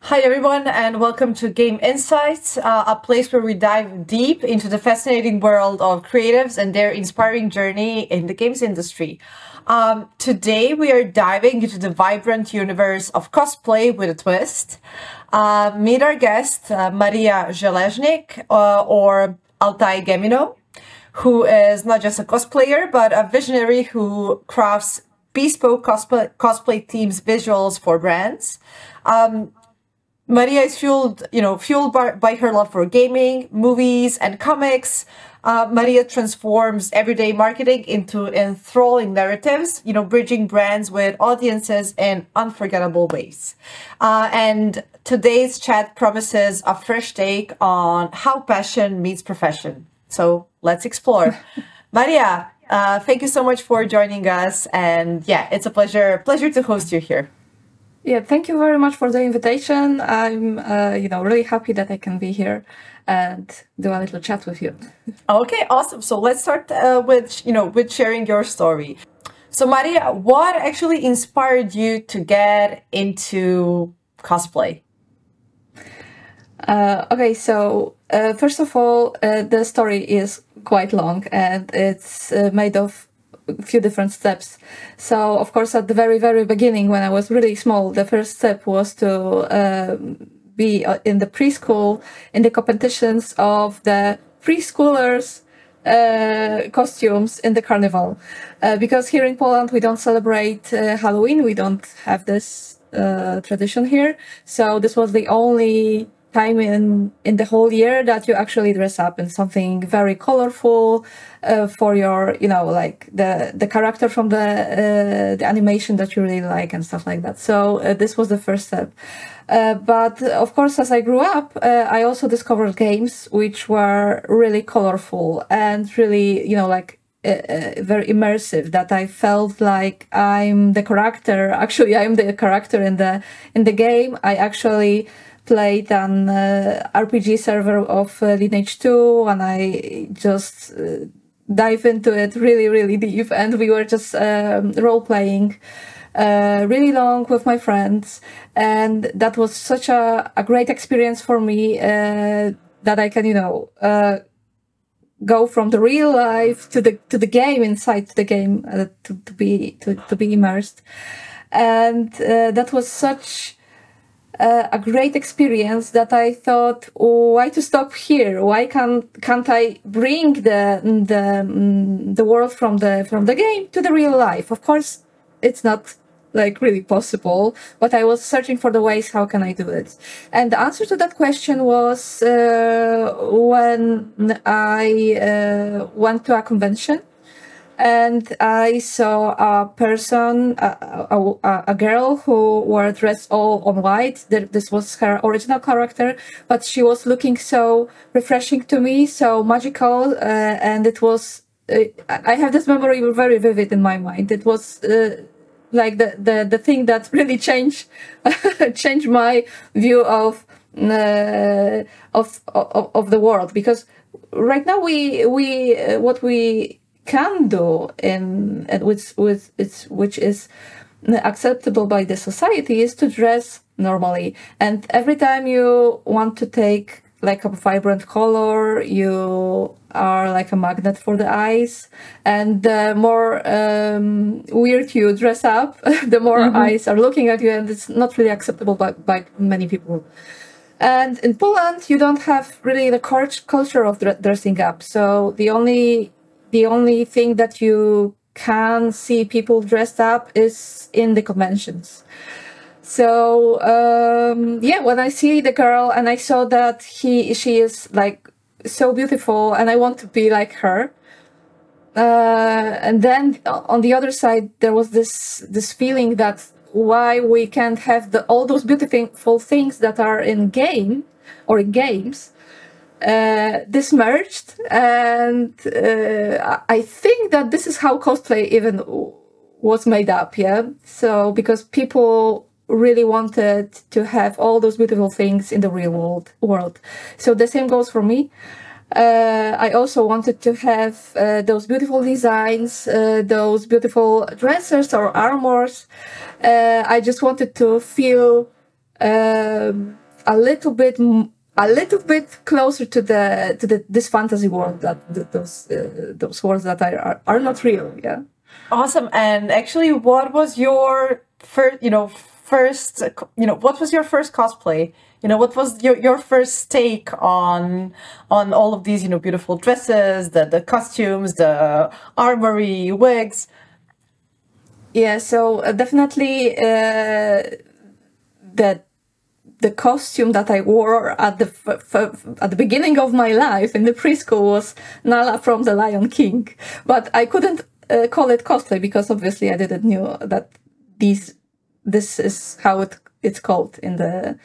Hi everyone, and welcome to Game Insights, a place where we dive deep into the fascinating world of creatives and their inspiring journey in the games industry. Today we are diving into the vibrant universe of cosplay with a twist. Meet our guest, Maria Żeleźnik, or Atai Gemino, who is not just a cosplayer, but a visionary who crafts bespoke cosplay themes visuals for brands. Maria is fueled by her love for gaming, movies, and comics. Maria transforms everyday marketing into enthralling narratives, bridging brands with audiences in unforgettable ways. And today's chat promises a fresh take on how passion meets profession. So let's explore. Maria, thank you so much for joining us. And yeah, it's a pleasure to host you here. Yeah, thank you very much for the invitation. I'm, really happy that I can be here and do a little chat with you. Okay, awesome. So let's start with sharing your story. So Maria, what actually inspired you to get into cosplay? Okay, so first of all, the story is quite long and it's made of a few different steps. So, of course, at the very, very beginning, when I was really small, the first step was to be in the preschool, in the competitions of the preschoolers' costumes in the carnival. Because here in Poland, we don't celebrate Halloween. We don't have this tradition here. So this was the only time in the whole year that you actually dress up in something very colorful for your, like the character from the animation that you really like and stuff like that. So this was the first step. But of course, as I grew up, I also discovered games which were really colorful and really, very immersive, that I felt like I'm the character. Actually, I'm the character in the game. I actually played an RPG server of Lineage 2, and I just dive into it really, really deep. And we were just role-playing really long with my friends. And that was such a great experience for me that I can, go from the real life to the game, inside the game, to be immersed. And that was such a great experience that I thought, why to stop here? Why can't I bring the world from the game to the real life? Of course, it's not really possible, but I was searching for the ways how can I do it. And the answer to that question was when I went to a convention. And I saw a person, a girl who were dressed all on white. This was her original character, but she was looking so refreshing to me, so magical. And it was, I have this memory very vivid in my mind. It was like the thing that really changed my view of the world. Because right now what we can do which is acceptable by the society is to dress normally. And every time you want to take like a vibrant color, you are like a magnet for the eyes. And the more weird you dress up, the more eyes are looking at you, and it's not really acceptable by many people. And in Poland, you don't have really the culture of dressing up. So the only thing that you can see people dressed up is in the conventions. So when I see the girl and I saw that she is like so beautiful and I want to be like her. And then on the other side, there was this feeling that why we can't have all those beautiful things that are in game or in games. This merged, and I think that this is how cosplay even was made up, yeah? So, because people really wanted to have all those beautiful things in the real world. So the same goes for me. I also wanted to have those beautiful designs, those beautiful dresses or armors. I just wanted to feel a little bit closer to this fantasy world, that those worlds that are not real. Yeah. Awesome. And actually, what was your first, what was your first cosplay? What was your first take on all of these, beautiful dresses, the costumes, the armory, wigs? Yeah, so definitely the costume that I wore at the beginning of my life in the preschool was Nala from The Lion King, but I couldn't call it cosplay because obviously I didn't know that this is how it's called in the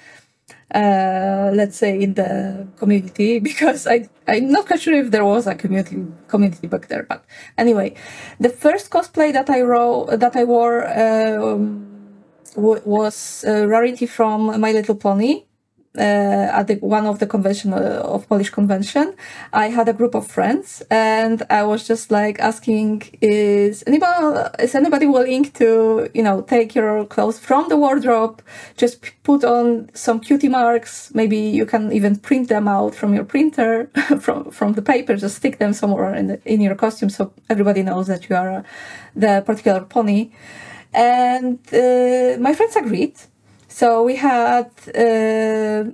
let's say in the community, because I'm not quite sure if there was a community back there. But anyway, the first cosplay that I wore was Rarity from My Little Pony. At one of the convention of Polish convention, I had a group of friends, and I was just like asking, is anybody willing to take your clothes from the wardrobe, just put on some cutie marks, maybe you can even print them out from your printer from the paper, just stick them somewhere in your costume so everybody knows that you are the particular pony. And my friends agreed. So we had, there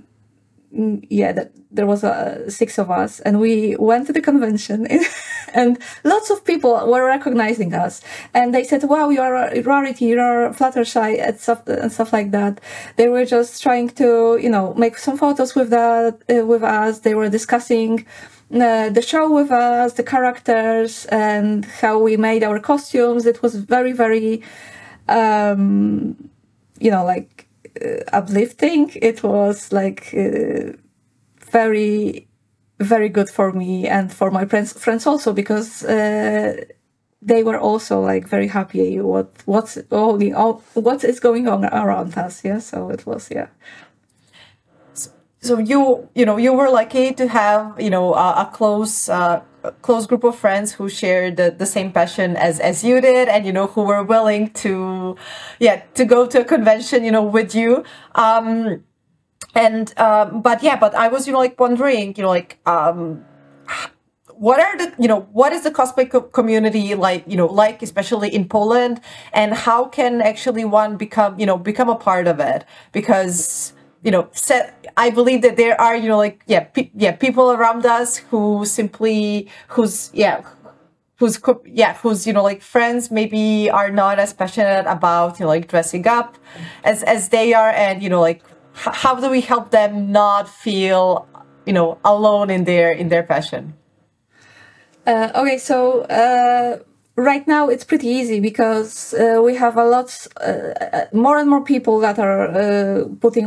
was 6 of us, and we went to the convention, and lots of people were recognizing us, and they said, "Wow, you are a Rarity, you are Fluttershy," and stuff like that. They were just trying to, make some photos with us. They were discussing the show with us, the characters, and how we made our costumes. It was very, very, uplifting. It was like very, very good for me and for my friends also, because they were also like very happy what is going on around us. Yeah, so it was, yeah. So you were lucky to have a close group of friends who shared the same passion as you did, and who were willing to go to a convention with you. But I was wondering what are what is the cosplay community like especially in Poland, and how can actually one become a part of it? Because I believe that there are, people around us whose friends maybe are not as passionate about, dressing up as they are. And, how do we help them not feel, alone in their passion? Okay, so, right now it's pretty easy because we have a lot more and more people that are putting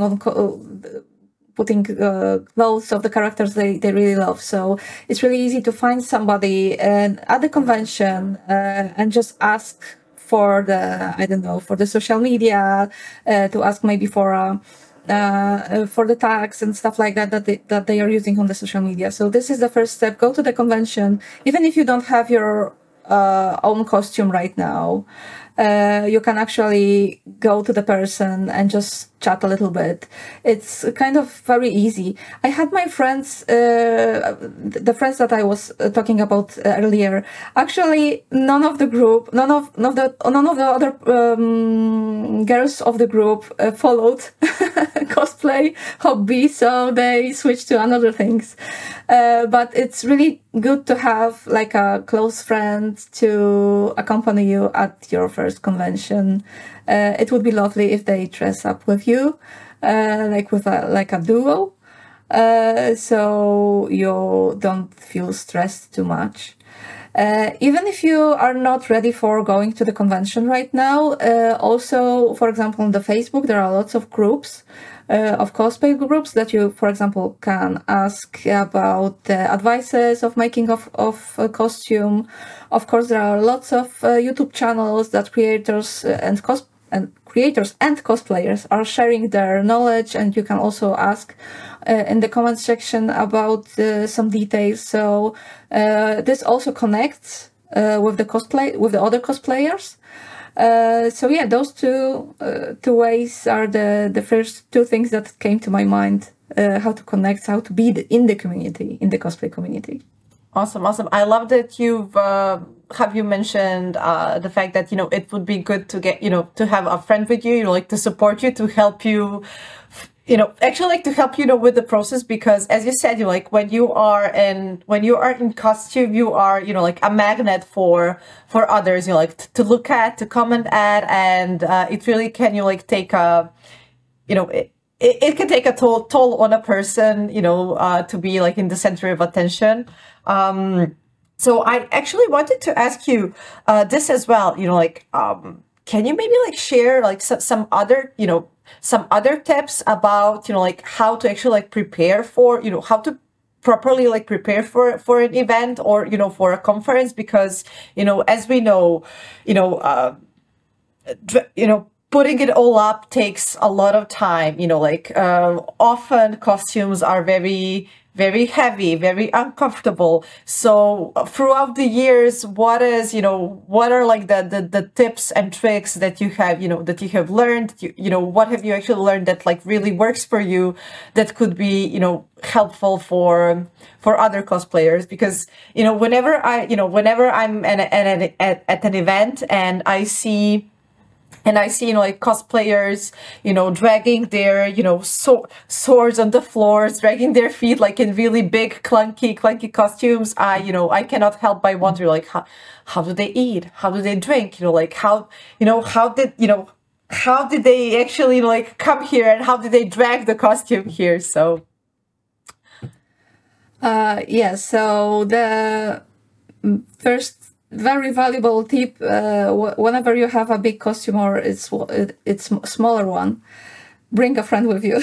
clothes of the characters they really love. So it's really easy to find somebody at the convention and just ask for the social media, to ask maybe for the tags and stuff like that they are using on the social media. So this is the first step. Go to the convention, even if you don't have your own costume right now. You can actually go to the person and just chat a little bit. It's kind of very easy. I had my friends, the friends that I was talking about earlier. Actually, none of the other girls of the group followed cosplay hobby, so they switched to another things. But it's really good to have like a close friend to accompany you at your first convention. It would be lovely if they dress up with you, like a duo, so you don't feel stressed too much. Even if you are not ready for going to the convention right now, also, for example, on the Facebook, there are lots of groups, of cosplay groups that you, for example, can ask about the advices of making of a costume. Of course, there are lots of YouTube channels that creators and cosplayers are sharing their knowledge, and you can also ask in the comment section about some details. So this also connects with the other cosplayers. So yeah, those two ways are the first two things that came to my mind. How to connect, how to be in the community, in the cosplay community. Awesome, awesome. I love that you've have you mentioned the fact that, you know, it would be good to get, you know, to have a friend with you, you know, like to support you, to help you, you know, actually like to help you, know, with the process, because as you said, you know, like when you are in costume, you are, you know, like a magnet for others, you know, like to look at, to comment at, and it really can, you know, like take a, you know, it can take a toll on a person, you know, to be like in the center of attention. So I actually wanted to ask you this as well, you know, like, can you maybe like share like some other, you know, some other tips about, you know, like how to actually like prepare for, you know, how to properly like prepare for an event or, you know, for a conference, because, you know, as we know, you know, putting it all up takes a lot of time, you know, like often costumes are very, very heavy, very uncomfortable. So throughout the years, what are like the tips and tricks that you have, you know, that you have learned, you know, what have you actually learned that like really works for you, that could be, you know, helpful for other cosplayers? Because, you know, whenever I'm at an event and I see, you know, like cosplayers, you know, dragging their, you know, swords on the floors, dragging their feet like in really big, clunky costumes. I cannot help but wonder, like, how do they eat? How do they drink? You know, like how did they actually like come here, and how did they drag the costume here? So. Yeah. So the first very valuable tip, whenever you have a big costume or it's a smaller one, bring a friend with you.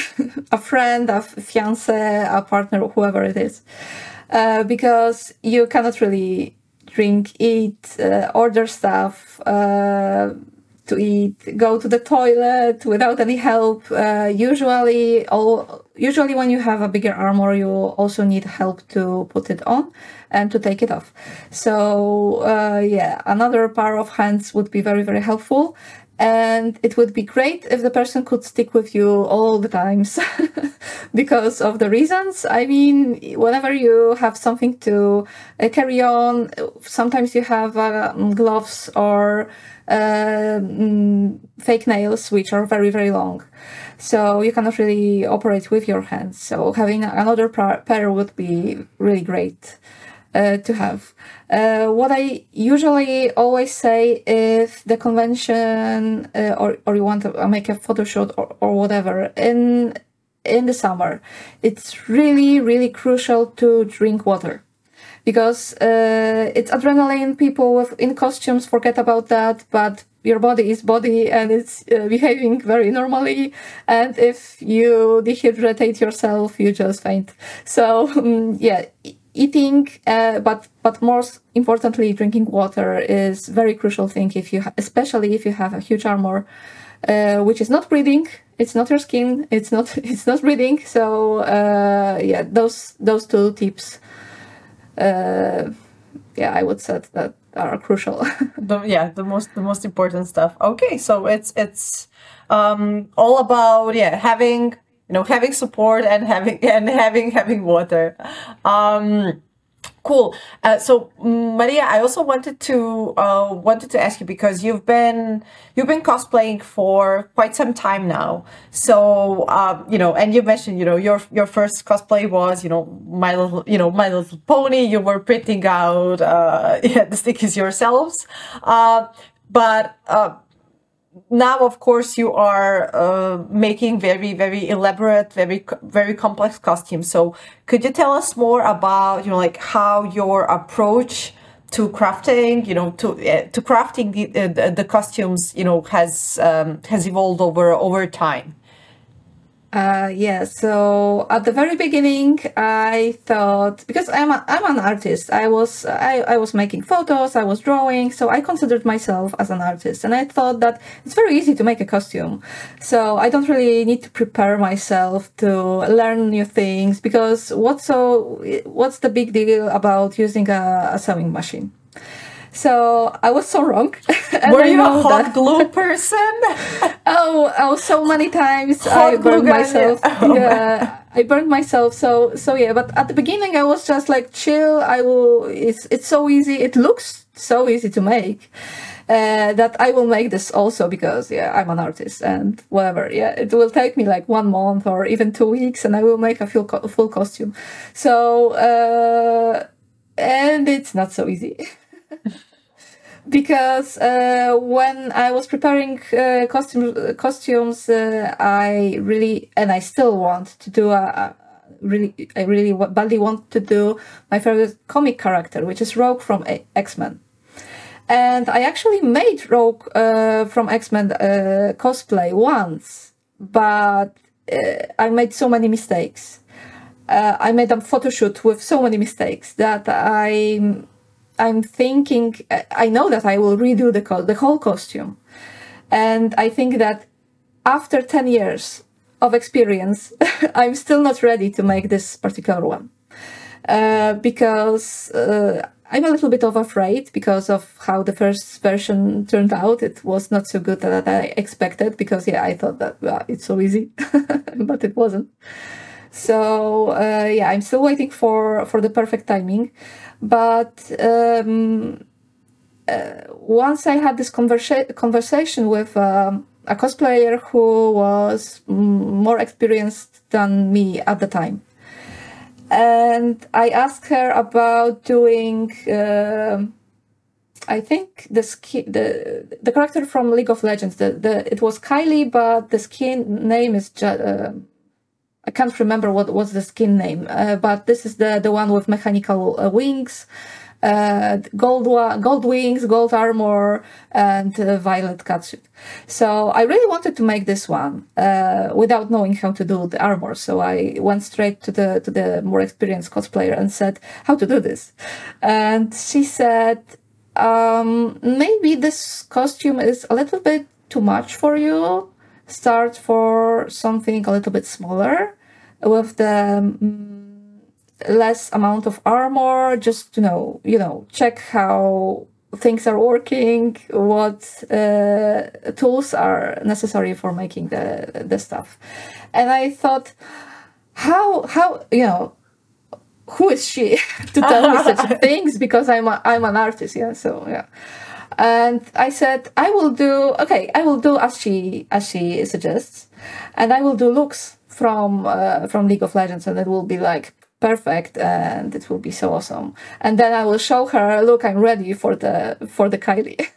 A friend, a fiance, a partner, whoever it is, because you cannot really drink, eat, order stuff to eat, go to the toilet without any help. Usually when you have a bigger armor, you also need help to put it on and to take it off. So yeah, another pair of hands would be very, very helpful. And it would be great if the person could stick with you all the times because of the reasons. I mean, whenever you have something to carry on, sometimes you have gloves or fake nails, which are very, very long. So you cannot really operate with your hands. So having another pair would be really great to have. What I usually always say, if the convention or you want to make a photo shoot or whatever in the summer, it's really, really crucial to drink water. Because it's adrenaline, people in costumes forget about that, but your body is body and it's behaving very normally. And if you dehydrate yourself, you just faint. So yeah, eating, but most importantly, drinking water is very crucial thing. Especially if you have a huge armor, which is not breathing. It's not your skin. It's not breathing. So yeah, those two tips. Yeah, I would say that are crucial. the most important stuff. Okay, so it's all about having support and having water. Cool. So Maria, I also wanted to ask you, because you've been cosplaying for quite some time now. So and you mentioned your first cosplay was My Little Pony. You were printing out the stickers yourselves, but now, of course, you are making very, very elaborate, very, very complex costumes. So could you tell us more about, like how your approach to crafting, to crafting the costumes, has evolved over time? Yeah, so at the very beginning, I thought, because I'm an artist, I was making photos, I was drawing, so I considered myself as an artist, and I thought that it's very easy to make a costume, so I don't really need to prepare myself to learn new things, because what's the big deal about using a sewing machine? So I was so wrong. Were you a hot glue person? Oh, so many times Hot I burned glue gun, myself. yeah. Oh, Yeah, I burned myself. So yeah. But at the beginning, I was just like chill. I will. It's so easy. It looks so easy to make. That I will make this also because yeah, I'm an artist and whatever. Yeah, it will take me like 1 month or even 2 weeks, and I will make a full costume. So and it's not so easy. Because when I was preparing costumes, I still want to do I really badly want to do my favorite comic character, which is Rogue from X-Men. And I actually made Rogue from X-Men cosplay once, but I made so many mistakes. I made a photo shoot with so many mistakes that I'm thinking, I know that I will redo the whole costume. And I think that after 10 years of experience, I'm still not ready to make this particular one. Because I'm a little bit afraid because of how the first version turned out. It was not so good that I expected because, yeah, I thought that it's so easy, but it wasn't. So, yeah, I'm still waiting for the perfect timing. But once I had this conversation with a cosplayer who was more experienced than me at the time. And I asked her about doing, I think the character from League of Legends. It was Kylie, but the skin name is I can't remember what was the skin name. But this is the one with mechanical wings, gold wings, gold armor, and violet catsuit. So I really wanted to make this one without knowing how to do the armor. So I went straight to the more experienced cosplayer and said how to do this, and she said maybe this costume is a little bit too much for you. Start for something a little bit smaller with the less amount of armor, just to check how things are working, what tools are necessary for making the stuff. And I thought, how who is she to tell me such things? Because I'm an artist, yeah. So yeah. And I said, I will do as she suggests, and I will do looks from League of Legends, and it will be like perfect, and it will be so awesome. And then I will show her, look, I'm ready for the Kylie.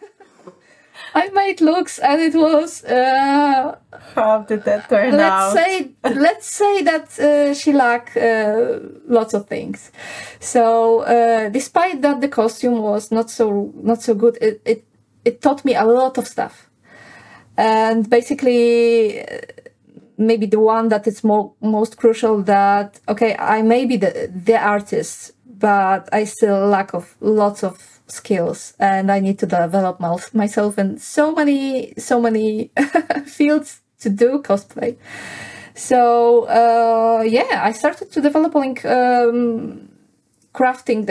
I made looks, and it was. How did that turn out? Let's say that she lacked lots of things. So despite that, the costume was not so good. It taught me a lot of stuff, and basically, maybe the one that is most crucial. That I may be the artist, but I still lack of lots of skills, and I need to develop myself in so many fields to do cosplay. So I started to developing crafting.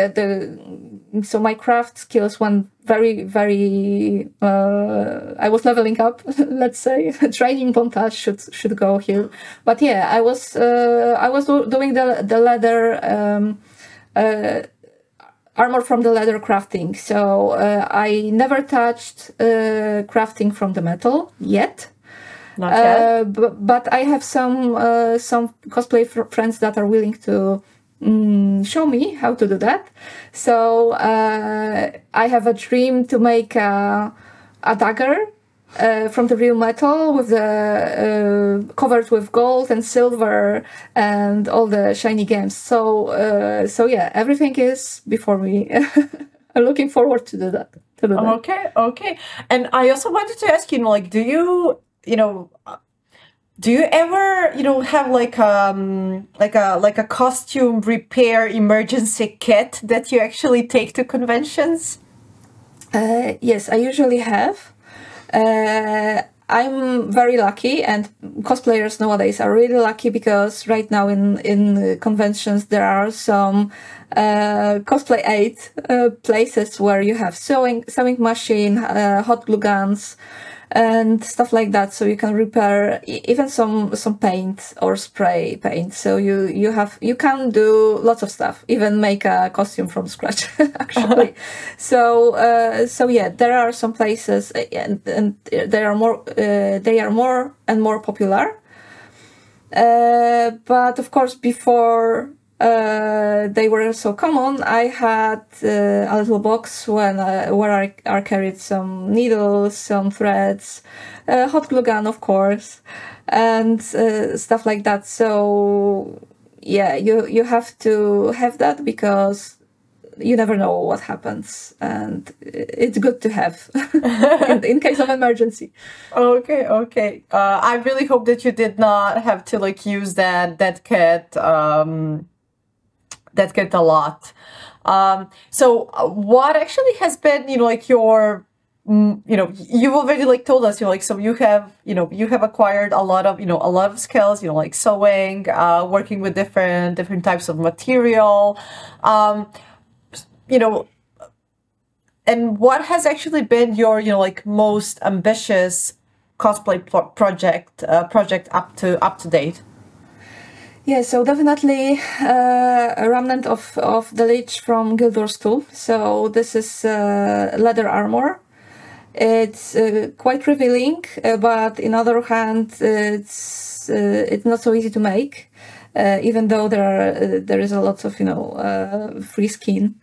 So my craft skills went very I was leveling up. Let's say training montage should go here. But yeah, I was doing the leather. Armor from the leather crafting. So I never touched crafting from the metal yet. Not yet. But I have some cosplay friends that are willing to show me how to do that. So I have a dream to make a dagger from the real metal with the covered with gold and silver and all the shiny gems. So yeah, everything is before me. I'm looking forward to do that. Okay. And I also wanted to ask you, like, do you ever have like a costume repair emergency kit that you actually take to conventions? Yes, I usually have. I'm very lucky, and cosplayers nowadays are really lucky, because right now in conventions there are some cosplay aid places where you have sewing machine, hot glue guns, and stuff like that, so you can repair even some paint or spray paint. So you can do lots of stuff, even make a costume from scratch actually. So yeah, there are some places, and they are more and more popular, but of course before they were so common, I had a little box where I carried some needles, some threads, hot glue gun, of course, and stuff like that. So yeah, you have to have that, because you never know what happens, and it's good to have in case of emergency. Okay. I really hope that you did not have to like use that kit. That get a lot. So what actually has been, like your, you've already like told us, like, so you have acquired a lot of skills, like sewing, working with different types of material, and what has actually been your, like most ambitious cosplay project up to date? Yeah, so definitely a remnant of the Lich from Guild Wars 2. So this is leather armor. It's quite revealing, but in other hand, it's not so easy to make, even though there is a lot of free skin.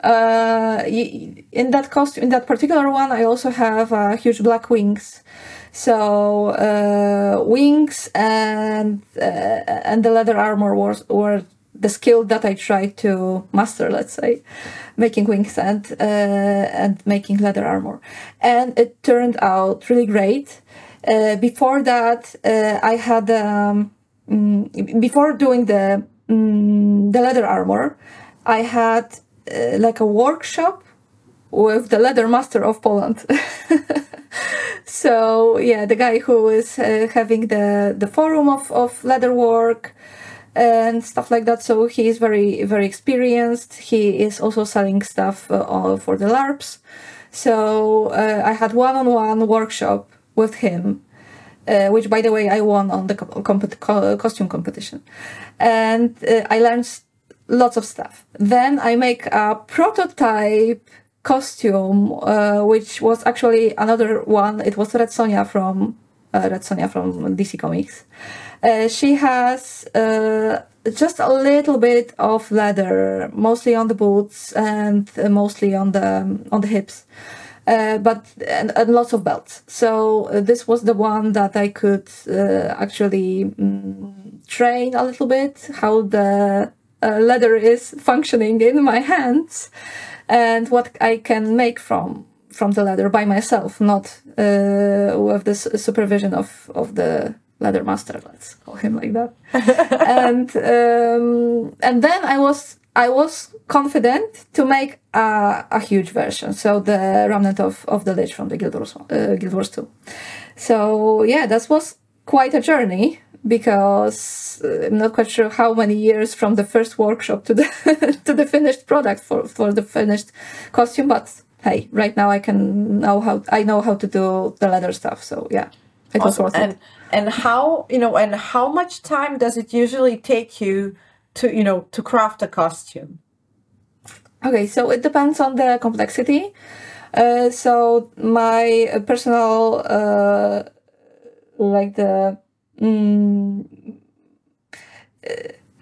In that costume, in that particular one, I also have huge black wings. So wings and the leather armor were the skill that I tried to master, let's say, making wings and making leather armor, and it turned out really great. Before that, I had before doing the leather armor, I had like a workshop with the leather master of Poland. So yeah, the guy who is having the forum of leather work and stuff like that. So he is very, very experienced. He is also selling stuff for the LARPs. So I had one-on-one workshop with him, which, by the way, I won on the costume competition. And I learned lots of stuff. Then I make a prototype costume, which was actually another one. It was Red Sonja from DC Comics. She has just a little bit of leather, mostly on the boots and mostly on the hips, but and lots of belts. So this was the one that I could actually train a little bit how the leather is functioning in my hands, and what I can make from the leather by myself, not with the supervision of the leather master, let's call him like that. And then I was confident to make a huge version, so the remnant of the Lich from the Guild Wars 2. So yeah, that was quite a journey, because I'm not quite sure how many years from the first workshop to the to the finished product for the finished costume. But hey, right now I know how to do the leather stuff. So yeah, it was worth it. And how much time does it usually take you to craft a costume? Okay, so it depends on the complexity. So my personal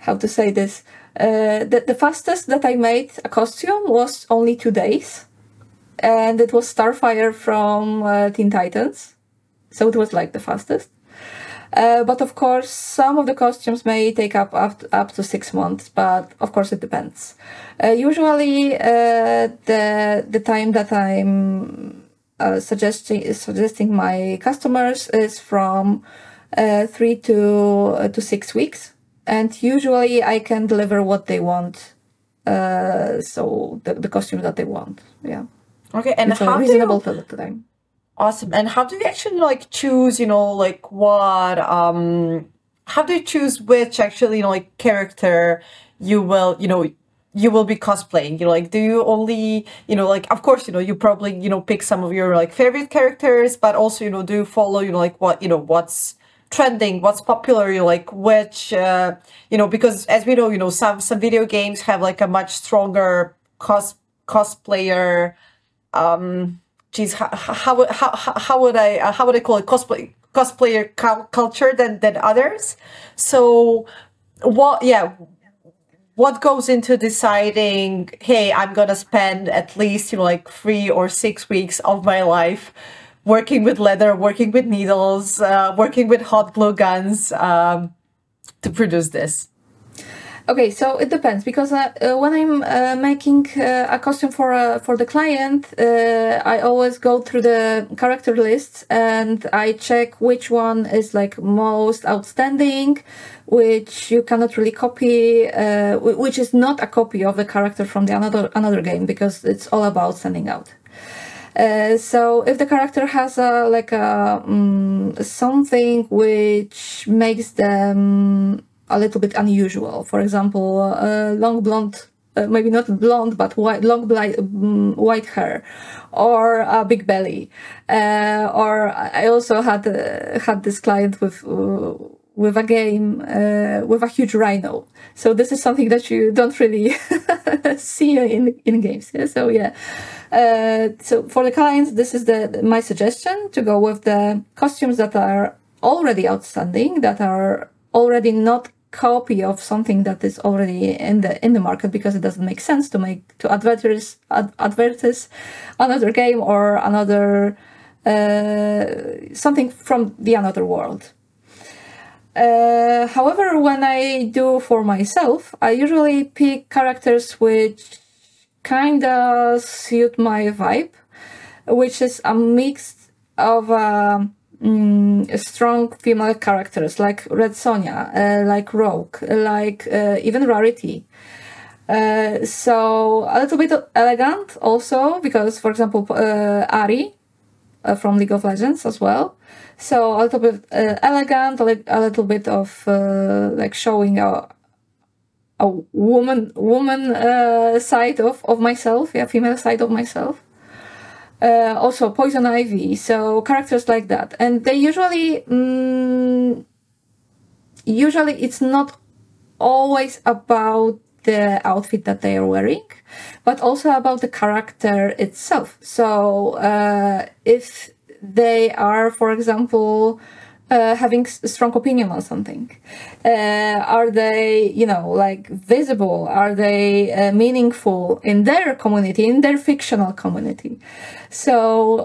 how to say this? The fastest that I made a costume was only 2 days, and it was Starfire from Teen Titans. So it was like the fastest. But of course, some of the costumes may take up to 6 months, but of course it depends. Usually, the time that I'm suggesting my customers is from 3 to 6 weeks, and usually I can deliver what they want. So the costume that they want, yeah. Okay, and it's how reasonable for the time. Awesome. And how do you actually like choose, like what how do you choose which actually, like character you will, you will be cosplaying? Like do you only, like of course, you probably, pick some of your like favorite characters, but also, do you follow, like what, what's trending, what's popular, like which because as we know, some video games have like a much stronger cosplayer geez, how would I call it, cosplayer culture than others. So what goes into deciding, hey, I'm gonna spend at least like 3 or 6 weeks of my life working with leather, working with needles, working with hot glue guns to produce this? Okay, so it depends, because when I'm making a costume for the client, I always go through the character lists and I check which one is like most outstanding, which you cannot really copy, which is not a copy of the character from the another game, because it's all about standing out. So if the character has something which makes them a little bit unusual, for example, long blonde, maybe not blonde, but white hair, or a big belly, or I also had this client with a game with a huge rhino. So this is something that you don't really see in games. Yeah? So yeah, so for the clients, this is my suggestion, to go with the costumes that are already outstanding, that are already not copy of something that is already in the market, because it doesn't make sense to advertise another game or another something from the another world. However, when I do for myself, I usually pick characters which kinda suit my vibe, which is a mix of strong female characters like Red Sonja, like Rogue, like even Rarity. So a little bit elegant also, because for example Ahri from League of Legends as well. So a little bit elegant, a little bit of like showing a woman side of myself, yeah, female side of myself. Also Poison Ivy, so characters like that. And they usually it's not always about the outfit that they are wearing, but also about the character itself. So if they are, for example, having a strong opinion on something, are they, like visible? Are they meaningful in their community, in their fictional community? So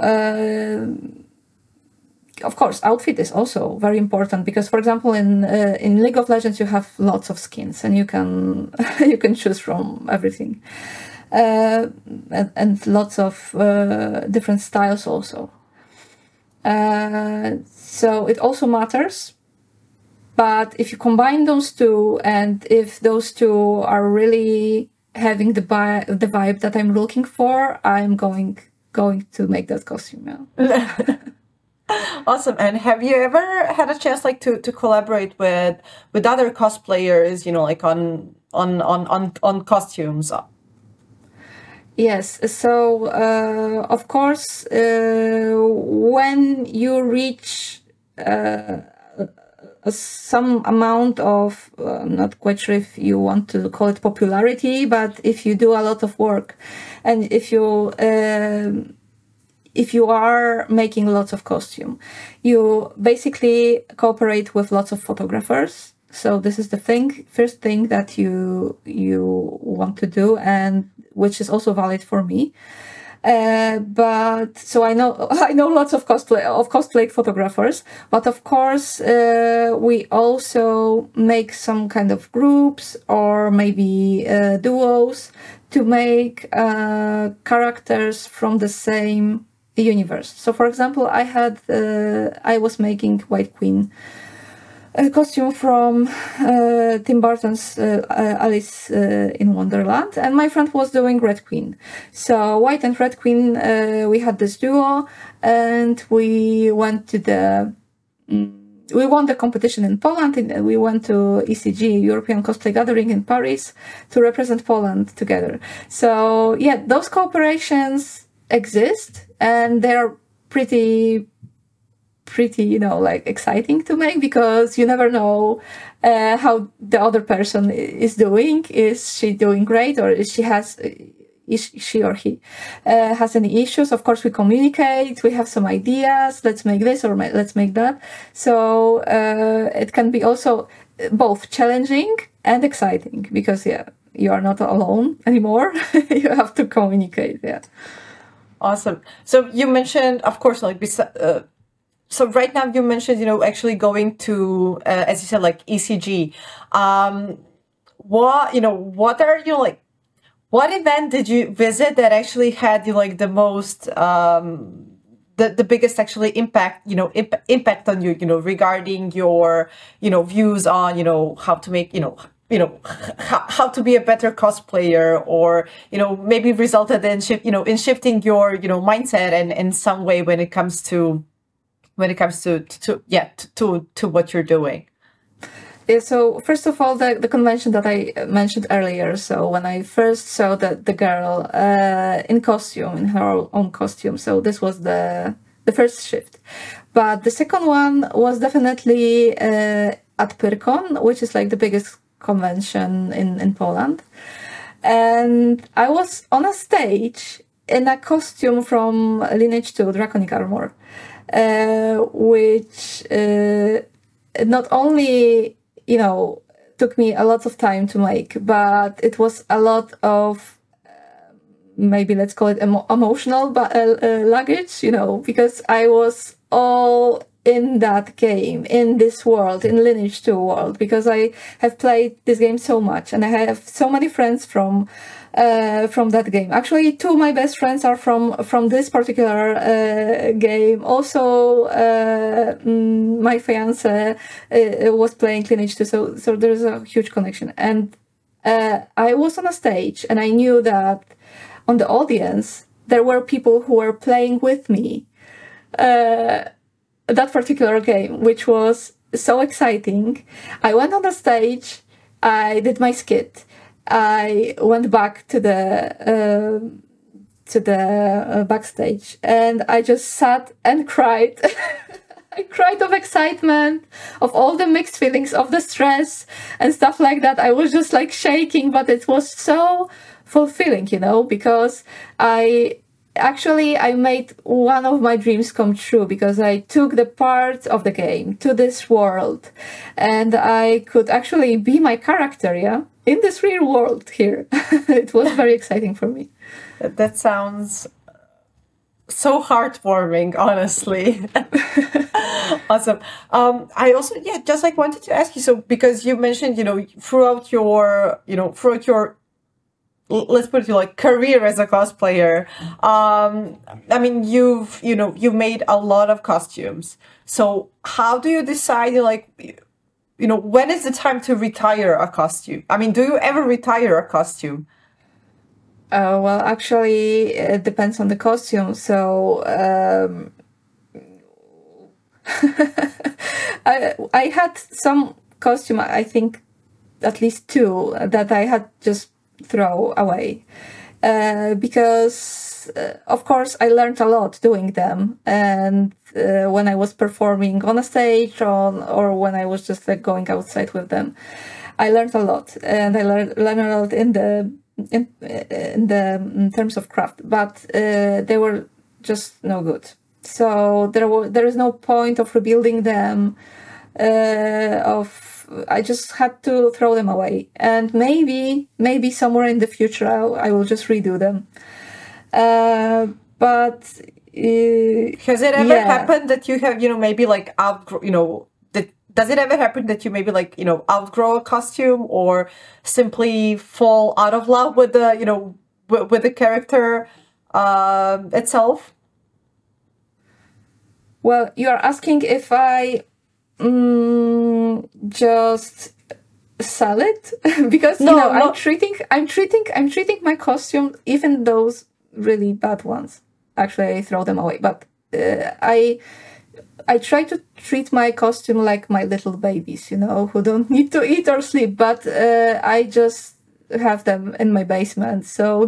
of course, outfit is also very important, because, for example, in League of Legends you have lots of skins, and you can you can choose from everything, and lots of different styles also. So it also matters. But if you combine those two, and if those two are really having the vibe that I'm looking for, I'm going to make that costume. Yeah. Awesome. And have you ever had a chance like to collaborate with other cosplayers, like on costumes? Yes. So of course, when you reach some amount of, I'm not quite sure if you want to call it popularity, but if you do a lot of work, and if you are making lots of costume, you basically cooperate with lots of photographers. So this is the first thing that you want to do, and which is also valid for me. But so I know lots of cosplay photographers, but of course we also make some kind of groups, or maybe duos, to make characters from the same universe. So for example, I was making White Queen a costume from Tim Burton's Alice in Wonderland, and my friend was doing Red Queen. So White and Red Queen, we had this duo, and we went to we won the competition in Poland, and we went to ECG, European Cosplay Gathering in Paris, to represent Poland together. So yeah, those cooperations exist, and they're pretty, you know, like exciting to make, because you never know how the other person is doing. Is she doing great, or is she or he has any issues? Of course, we communicate, we have some ideas, let's make this or let's make that. So it can be also both challenging and exciting, because yeah, you are not alone anymore. You have to communicate. Yeah. Awesome. So you mentioned, of course, like so right now you mentioned, you know, actually going to, as you said, like ECG. What are, you know, like, what event did you visit that actually had, you know, like the most, the biggest actually impact, you know, impact on you, you know, regarding your, you know, views on, you know, how to make, how to be a better cosplayer, or, you know, maybe resulted in in shifting your, you know, mindset and in some way when it comes to what you're doing. Yeah, so first of all, the convention that I mentioned earlier. So when I first saw the girl in costume, in her own costume, so this was the first shift. But the second one was definitely at Pyrkon, which is like the biggest convention in Poland. And I was on a stage in a costume from Lineage 2, Draconic Armor, which not only, you know, took me a lot of time to make, but it was a lot of maybe let's call it emotional luggage, you know, because I was all in that game, in this world, in Lineage 2 world, because I have played this game so much, and I have so many friends from that game. Actually, two of my best friends are from this particular game. Also, my fiance was playing Lineage 2, so there is a huge connection. And I was on a stage, and I knew that on the audience there were people who were playing with me that particular game, which was so exciting. I went on the stage, I did my skit, I went back to the backstage, and I just sat and cried. I cried of excitement, of all the mixed feelings, of the stress and stuff like that. I was just like shaking, but it was so fulfilling, you know, because I made one of my dreams come true, because I took the part of the game to this world, and I could actually be my character, yeah, in this real world here. It was very exciting for me. That sounds so heartwarming, honestly. Awesome. I also, just like wanted to ask you, so because you mentioned, you know, throughout your let's put it like career as a cosplayer, I mean, you've made a lot of costumes. So how do you decide, like, you know, when is the time to retire a costume? I mean, do you ever retire a costume? Well, actually, it depends on the costume. So I had some costume, I think at least two, that I had just throw away, because of course I learned a lot doing them, and when I was performing on a stage or when I was just like going outside with them, I learned a lot, and I learned a lot in terms of craft, but they were just no good. So there is no point of rebuilding them. I just had to throw them away, and maybe somewhere in the future I will just redo them. But has it ever happened that you have, you know, maybe like does it ever happen that you maybe like, you know, outgrow a costume, or simply fall out of love with the, you know, with the character itself? Well, you are asking if I just sell it because I'm treating my costume, even those really bad ones. Actually, I throw them away, but I try to treat my costume like my little babies, who don't need to eat or sleep, but I just have them in my basement. So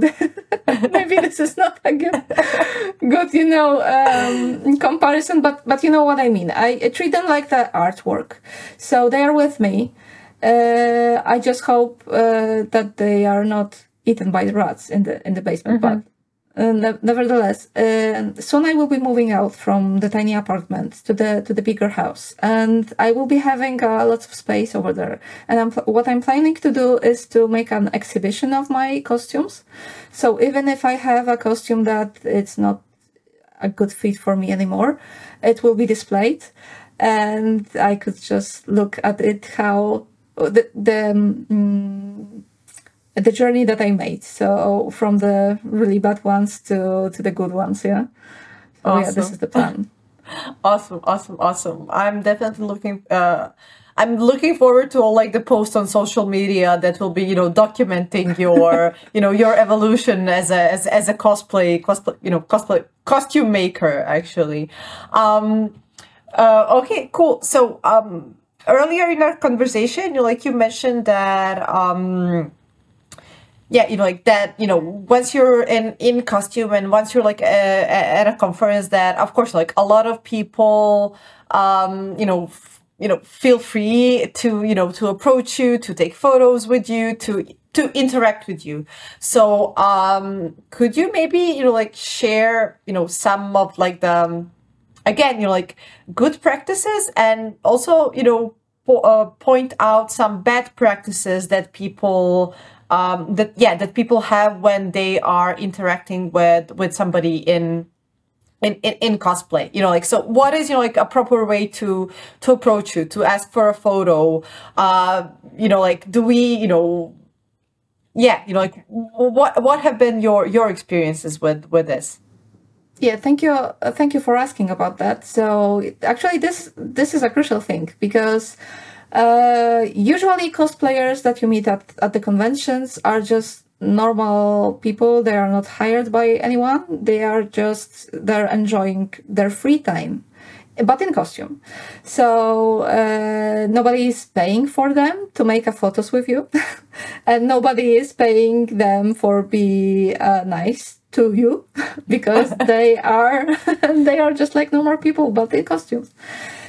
maybe this is not a good comparison, but you know what I mean. I treat them like the artwork. So they are with me. I just hope that they are not eaten by the rats in the basement, but nevertheless, soon I will be moving out from the tiny apartment to the bigger house, and I will be having lots of space over there. And what I'm planning to do is to make an exhibition of my costumes. So even if I have a costume that it's not a good fit for me anymore, it will be displayed, and I could just look at it how the journey that I made. So from the really bad ones to the good ones, yeah. So Awesome. Yeah, this is the plan. Awesome. I'm definitely I'm looking forward to all like the posts on social media that will be, documenting your, your evolution as a cosplay, costume maker, actually. Okay, cool. So, earlier in our conversation, you mentioned that, once you're in costume and once you're at a conference, that of course a lot of people feel free to approach you, to take photos with you, to interact with you. So could you maybe share some of the again good practices, and also point out some bad practices that people that people have when they are interacting with somebody in cosplay. So what is a proper way to approach you, to ask for a photo? Do we what have been your experiences with this? Yeah, thank you for asking about that. So actually this is a crucial thing, because usually cosplayers that you meet at the conventions are just normal people. They are not hired by anyone. They're enjoying their free time, but in costume. So nobody is paying for them to make photos with you, and nobody is paying them for be nice to you, because they are just like normal people, but in costumes.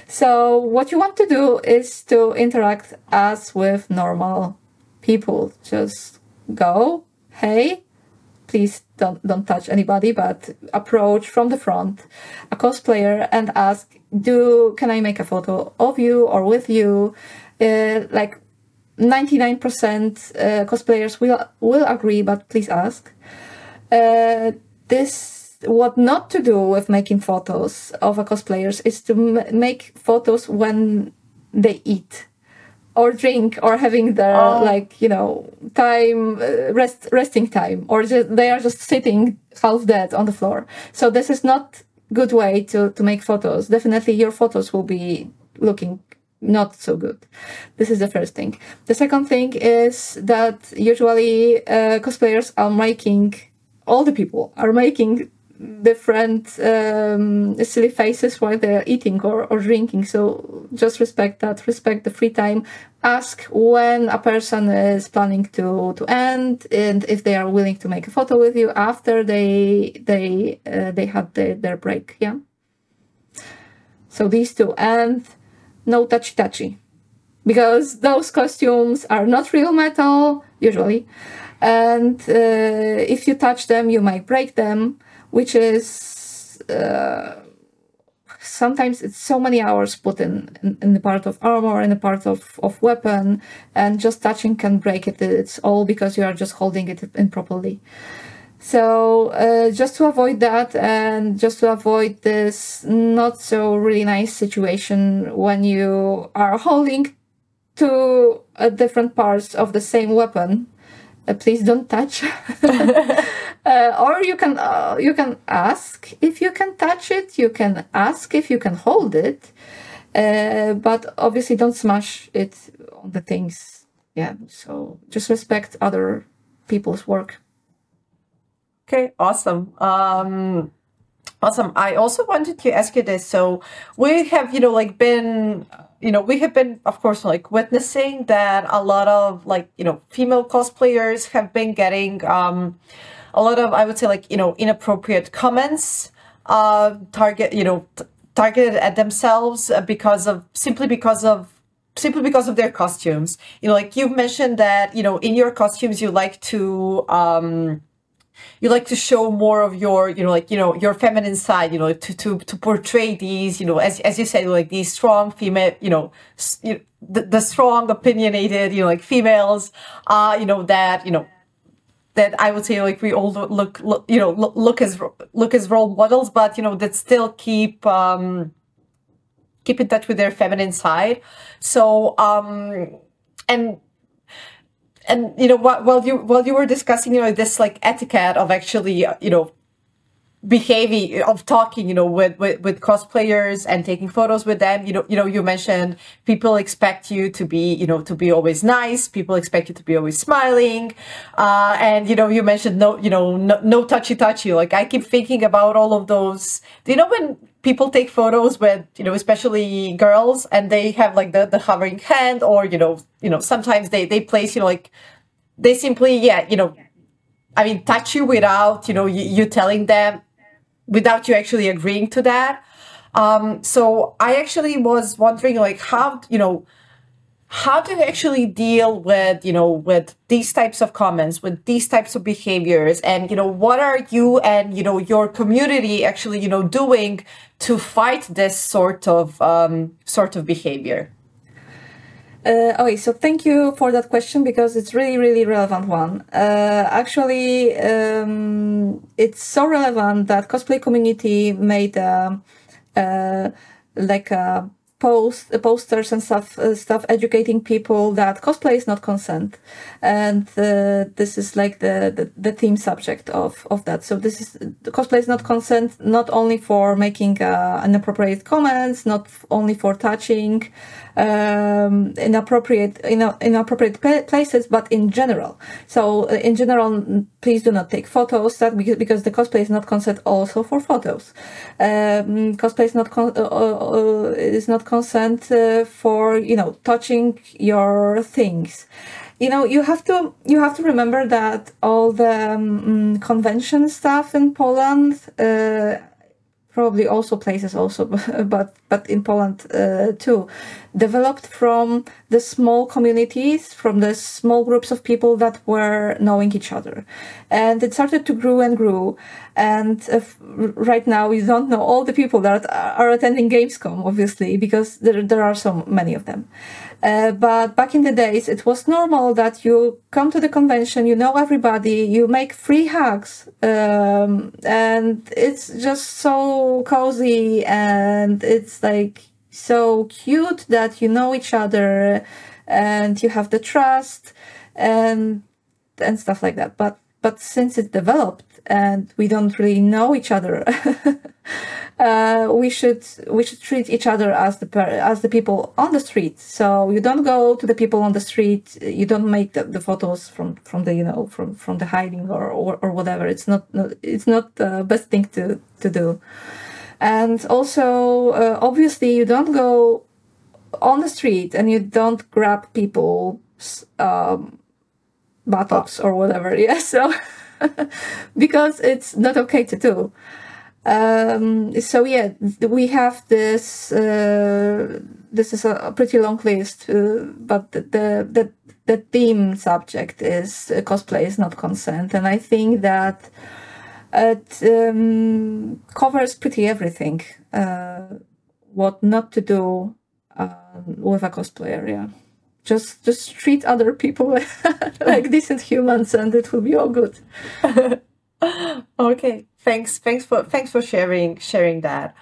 So what you want to do is to interact as with normal people. Just go, hey, please don't touch anybody, but approach from the front a cosplayer and ask, can I make a photo of you or with you? 99% cosplayers will agree, but please ask. What not to do with making photos of cosplayers is to make photos when they eat or drink or having their time, resting time, or they are just sitting half dead on the floor. So this is not good way to make photos. Definitely your photos will be looking not so good. This is the first thing. The second thing is that usually cosplayers are all the people are making different silly faces while they're eating or drinking. So just respect that, respect the free time. Ask when a person is planning to end, and if they are willing to make a photo with you after they had their break. Yeah. So these two, and no touchy, because those costumes are not real metal usually, and if you touch them, you might break them, which is sometimes it's so many hours put in the part of armor, in the part of weapon, and just touching can break it. It's all because you are just holding it improperly. So just to avoid that, and just to avoid this not so really nice situation when you are holding two different parts of the same weapon, please don't touch. Or you can ask if you can touch it. You can ask if you can hold it. but obviously don't smash it on the things. Yeah, so just respect other people's work. Okay, awesome. Awesome. I also wanted to ask you this. So we have, we have been, of course, like witnessing that a lot of female cosplayers have been getting a lot of, I would say, inappropriate comments, targeted at themselves simply because of their costumes. Like you've mentioned that, in your costumes, you like to show more of your, your feminine side, to portray these, as you said, like these strong female, the strong opinionated, females, that I would say we all look as role models, but, that still keep in touch with their feminine side. So, and while you were discussing this etiquette of actually behaving, of talking with cosplayers and taking photos with them, you mentioned people expect you to be always nice, people expect you to be always smiling, and you mentioned no touchy. Like I keep thinking about all of those, when people take photos with especially girls, and they have the hovering hand, or sometimes they place they simply touch you without you telling them, without you actually agreeing to that. So I actually was wondering how do you actually deal with with these types of comments, with these types of behaviors, and what are you and your community actually doing to fight this sort of behavior? Okay, so thank you for that question, because it's really relevant one. Actually, it's so relevant that cosplay community made posters and stuff educating people that cosplay is not consent, and this is the theme subject of that. So this is, cosplay is not consent, not only for making inappropriate comments, not only for touching inappropriate places, but in general. So in general, please do not take photos, because the cosplay is not consent also for photos. Cosplay is not consent for touching your things. You have to remember that all the convention stuff in Poland, probably also places also, but in Poland too, developed from the small communities, from the small groups of people that were knowing each other, and it started to grow and grow. And right now you don't know all the people that are attending Gamescom, obviously, because there are so many of them. But back in the days, it was normal that you come to the convention, everybody, you make free hugs, and it's just so cozy, and it's so cute that you know each other, and you have the trust, and stuff like that. But since it developed and we don't really know each other, we should treat each other as the people on the street. So you don't go to the people on the street. You don't make the photos from the hiding or whatever. It's not the best thing to do. And also, obviously, you don't go on the street and you don't grab people's buttocks or whatever. Yeah, so because it's not okay to do. So yeah, we have this. This is a pretty long list, but the theme subject is cosplay is not consent, and I think that it covers pretty everything. What not to do with a cosplayer. Yeah, just treat other people like decent humans, and it will be all good. Okay, thanks for sharing that.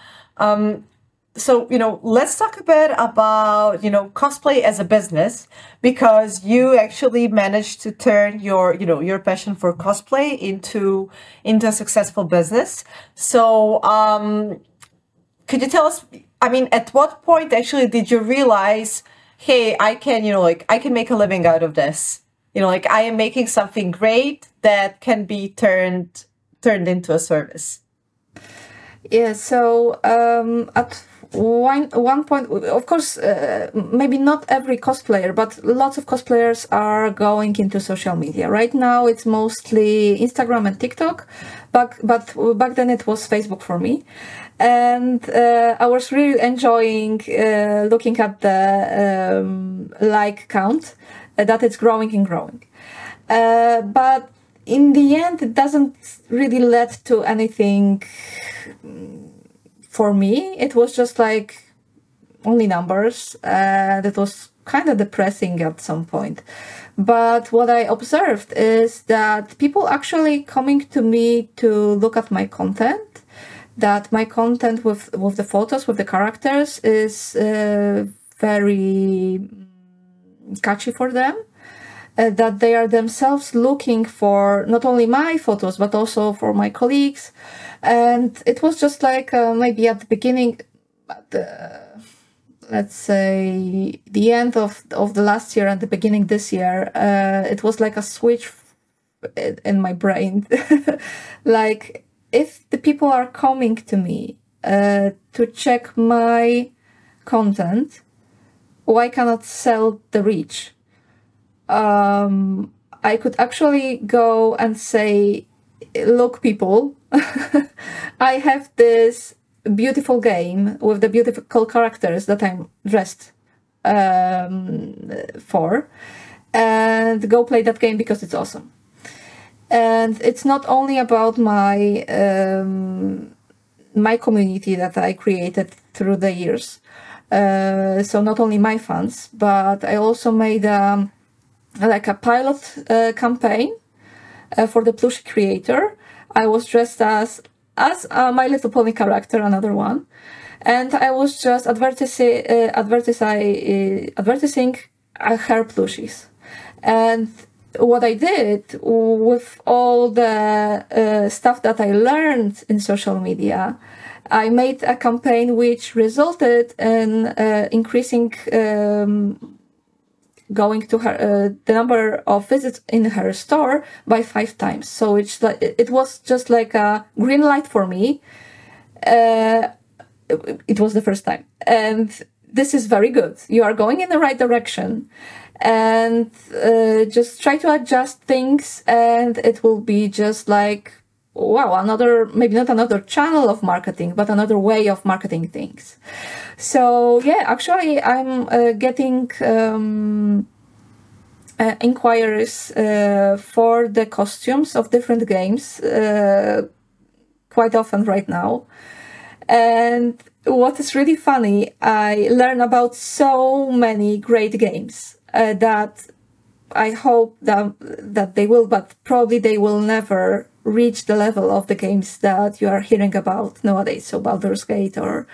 So let's talk a bit about cosplay as a business, because you actually managed to turn your passion for cosplay into a successful business. So could you tell us I mean, at what point actually did you realize, hey, I can, like I can make a living out of this? Like I am making something great that can be turned into a service. Yeah, so at one point, of course, maybe not every cosplayer, but lots of cosplayers are going into social media. Right now, it's mostly Instagram and TikTok, but back then it was Facebook for me. And I was really enjoying looking at the like count, that it's growing and growing. But in the end, it doesn't really lead to anything for me. It was just like only numbers. That was kind of depressing at some point. But what I observed is that people actually coming to me to look at my content, that my content with the photos, with the characters is very catchy for them. That they are themselves looking for not only my photos, but also for my colleagues. And it was just like maybe at the beginning, let's say the end of the last year and the beginning this year, it was like a switch in my brain. Like, if the people are coming to me to check my content, why cannot sell the reach? I could actually go and say, look, people, I have this beautiful game with the beautiful characters that I'm dressed for, and go play that game because it's awesome. And it's not only about my my community that I created through the years. So not only my fans, but I also made like a pilot campaign for the plushie creator. I was dressed as My Little Pony character, another one, and I was just advertising her plushies. And what I did with all the stuff that I learned in social media, I made a campaign which resulted in increasing going to her the number of visits in her store by 5 times. So it's like, it was just like a green light for me. It was the first time, and this is very good. You are going in the right direction, and just try to adjust things, and it will be just like, wow, another, maybe not another channel of marketing, but another way of marketing things. So yeah, actually I'm getting inquiries for the costumes of different games quite often right now. And what is really funny, I learn about so many great games that I hope that they will, but probably they will never reach the level of the games that you are hearing about nowadays. So Baldur's Gate, or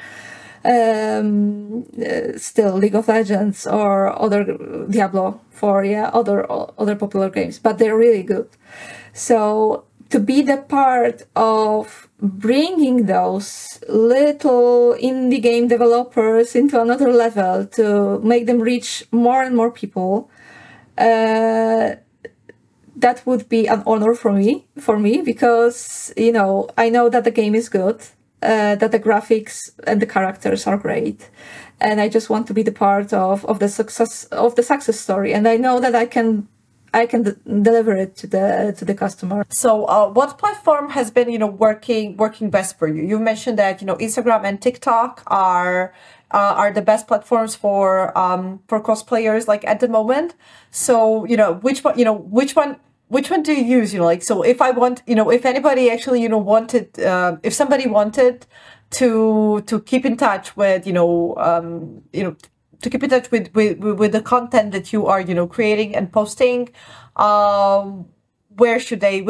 still League of Legends, or other Diablo 4, yeah, other popular games, but they're really good. So to be the part of bringing those little indie game developers into another level, to make them reach more and more people, that would be an honor for me, because, you know, I know that the game is good, that the graphics and the characters are great, and I just want to be the part of the success story, and I know that I can deliver it to the customer. So what platform has been, working best for you? You mentioned that, Instagram and TikTok are the best platforms for cosplayers, like, at the moment. So, which one do you use? So if I want, if anybody actually, wanted, if somebody wanted to keep in touch with, to keep in touch with the content that you are, creating and posting, where should they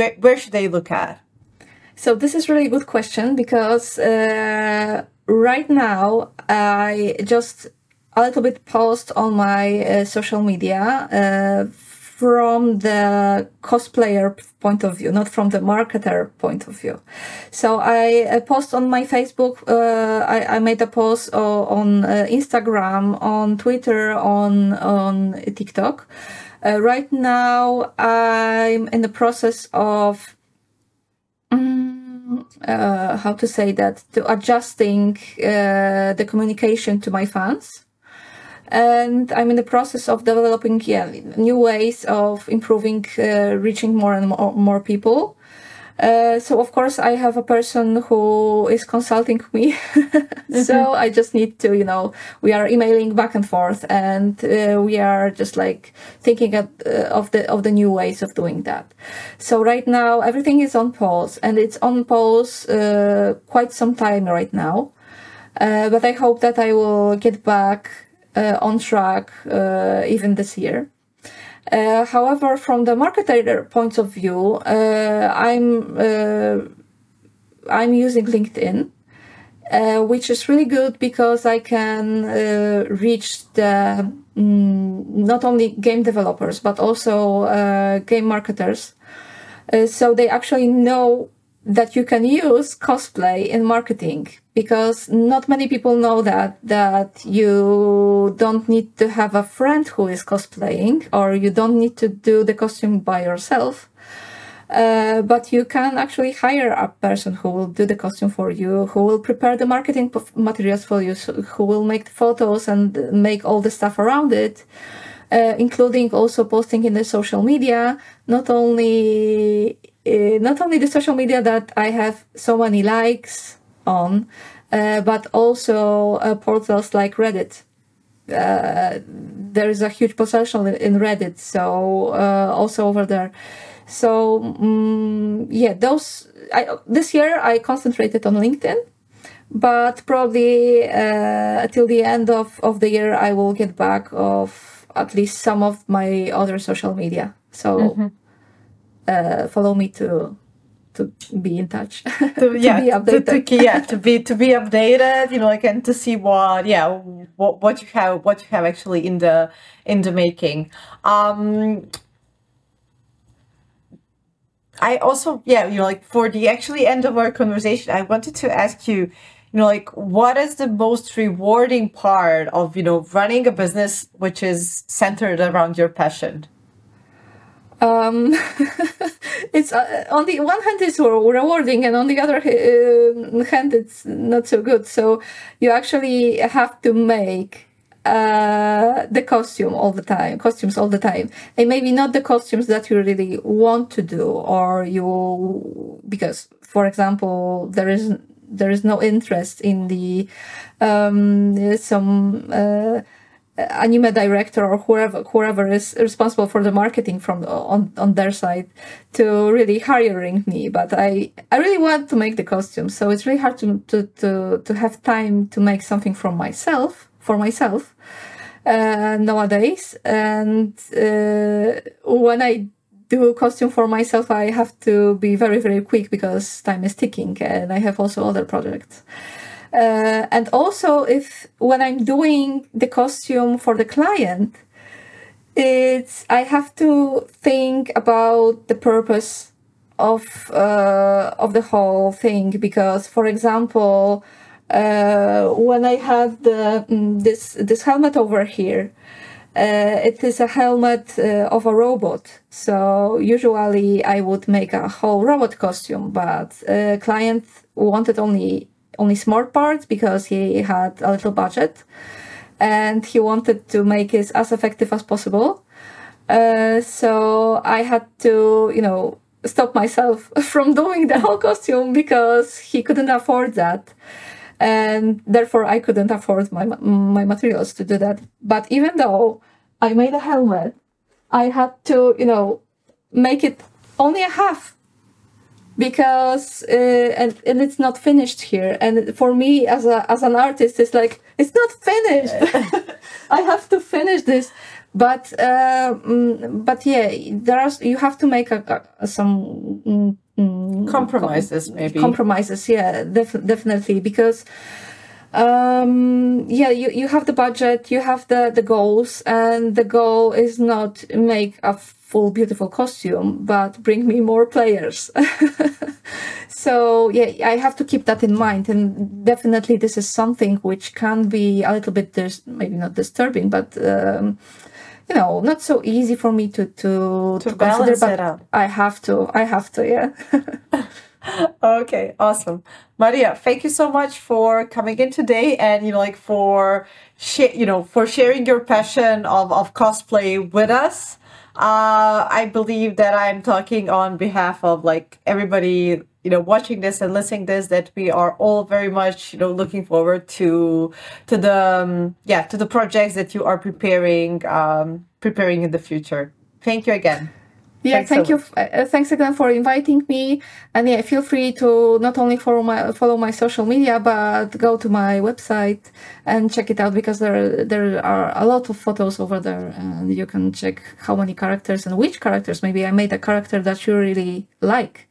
look at? So this is really a good question, because right now I just a little bit post on my social media from the cosplayer point of view, not from the marketer point of view. So I post on my Facebook, I made a post on Instagram, on Twitter, on TikTok. Right now, I'm in the process of how to say that, to adjusting the communication to my fans. And I'm in the process of developing new ways of improving, reaching more and more people. So of course I have a person who is consulting me. So I just need to, we are emailing back and forth, and we are just like thinking of the new ways of doing that. So right now everything is on pause, and it's on pause quite some time right now. But I hope that I will get back on track even this year. However, from the marketer point of view, I'm using LinkedIn, which is really good because I can reach the not only game developers but also game marketers. So they actually know that you can use cosplay in marketing, because not many people know that you don't need to have a friend who is cosplaying, or you don't need to do the costume by yourself, but you can actually hire a person who will do the costume for you, who will prepare the marketing materials for you, who will make the photos and make all the stuff around it, including also posting in the social media, not only the social media that I have so many likes on, but also portals like Reddit. There is a huge potential in Reddit, so also over there. So this year I concentrated on LinkedIn, but probably till the end of the year I will get back of at least some of my other social media. So follow me to be in touch, to be updated. to be updated, and to see what you have actually in the making. I also, for the actually end of our conversation, I wanted to ask you, what is the most rewarding part of, running a business which is centered around your passion? It's on the one hand it's rewarding, and on the other hand it's not so good. So you actually have to make the costumes all the time, and maybe not the costumes that you really want to do, or because for example there is no interest in the anime director or whoever is responsible for the marketing on their side to really hiring me. But I really want to make the costumes, so it's really hard to have time to make something for myself nowadays. And when I do a costume for myself, I have to be very, very quick because time is ticking, and I have also other projects. And also, when I'm doing the costume for the client, I have to think about the purpose of the whole thing. Because, for example, when I had this helmet over here, it is a helmet of a robot. So usually I would make a whole robot costume, but client wanted only smart parts because he had a little budget, and he wanted to make it as effective as possible. So I had to, stop myself from doing the whole costume because he couldn't afford that. And therefore I couldn't afford my materials to do that. But even though I made a helmet, I had to, make it only a half, because and it's not finished here. And for me as an artist, it's like, it's not finished. I have to finish this. But yeah, you have to make some compromises, maybe. Compromises, yeah, definitely, because you have the budget, you have the goals, and the goal is not make a full beautiful costume, but bring me more players. So yeah, I have to keep that in mind, and definitely this is something which can be a little bit, maybe not disturbing, but you know, not so easy for me to consider. But I have to, yeah. Okay, awesome. Maria, thank you so much for coming in today, and like for sharing your passion of cosplay with us. I believe that I'm talking on behalf of like everybody watching this and listening this, that we are all very much looking forward to the projects that you are preparing in the future. Thank you again. Yeah, thank you. Thanks again for inviting me. And yeah, feel free to not only follow my social media, but go to my website and check it out, because there are a lot of photos over there, and you can check how many characters and which characters. Maybe I made a character that you really like.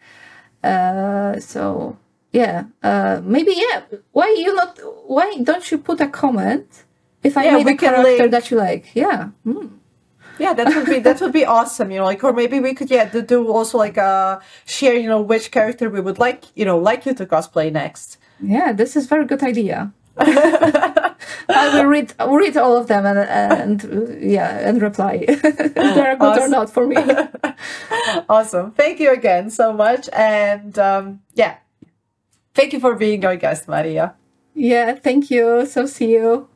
So yeah, maybe yeah. Why don't you put a comment if I made a character that you like? Yeah. Yeah, that would be awesome. Or maybe we could do also like share which character we would like you to cosplay next. Yeah, this is very good idea. I will read all of them and reply. They're good or not for me. Awesome. Thank you again so much, and thank you for being our guest, Maria. Yeah, thank you. So see you.